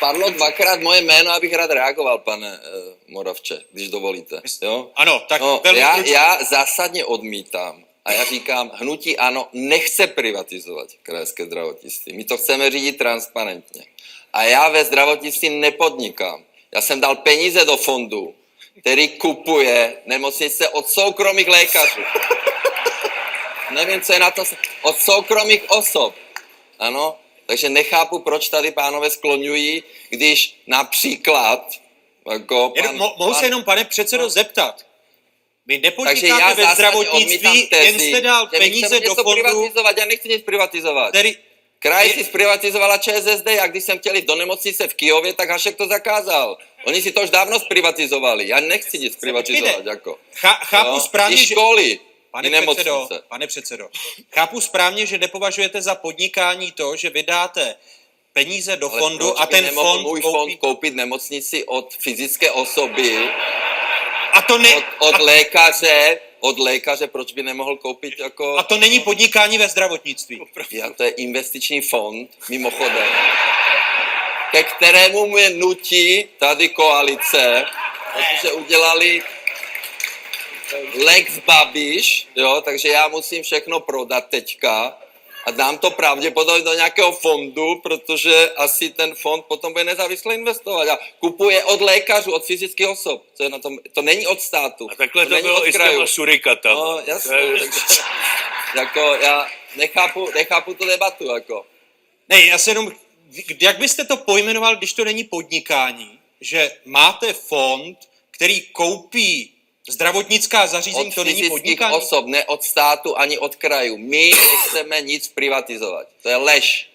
padlo dvakrát moje jméno, abych rád reagoval, pane Moravče, když dovolíte. Jo? Ano, tak no, já zásadně odmítám a já říkám, hnutí ANO nechce privatizovat krajské zdravotnictví. My to chceme řídit transparentně. A já ve zdravotnictví nepodnikám. Já jsem dal peníze do fondu, který kupuje nemocnice od soukromých lékařů. Nevím, co je na to, od soukromých osob. Ano, takže nechápu, proč tady pánové skloňují, když například... Jako mohu se jenom, pane předsedo, zeptat. Vy nepodnikáte ve zdravotnictví, jen jste dal peníze do fondu... Privatizovat. Já nechci nic privatizovat. Kraj si zprivatizovala ČSSD, a když jsem chtěl jít do nemocnice v Kyjově, tak Hašek to zakázal. Oni si to už dávno zprivatizovali. Já nechci nic privatizovat. Jako. Chápu správně, i školy, pane předsedo, chápu správně, že nepovažujete za podnikání to, že vydáte peníze do fondu a ten fond můj fond koupit nemocnici od fyzické osoby, a to od lékaře, proč by nemohl koupit jako... A to není podnikání ve zdravotnictví. To je investiční fond, mimochodem, ke kterému mě nutí tady koalice, protože udělali Lex Babiš, jo, takže já musím všechno prodat teďka a dám to pravděpodobně do nějakého fondu, protože asi ten fond potom bude nezávisle investovat a kupuje od lékařů, od fyzických osob. Co je na tom, to není od státu. A takhle to bylo i s těma surikatama. No, jasně. Jako já nechápu tu debatu, jako. Ne, já se jenom, jak byste to pojmenoval, když to není podnikání, že máte fond, který koupí zdravotnická zařízení, to není podnikání? Od fyzických osob, ne od státu ani od krajů. My nechceme nic privatizovat. To je lež.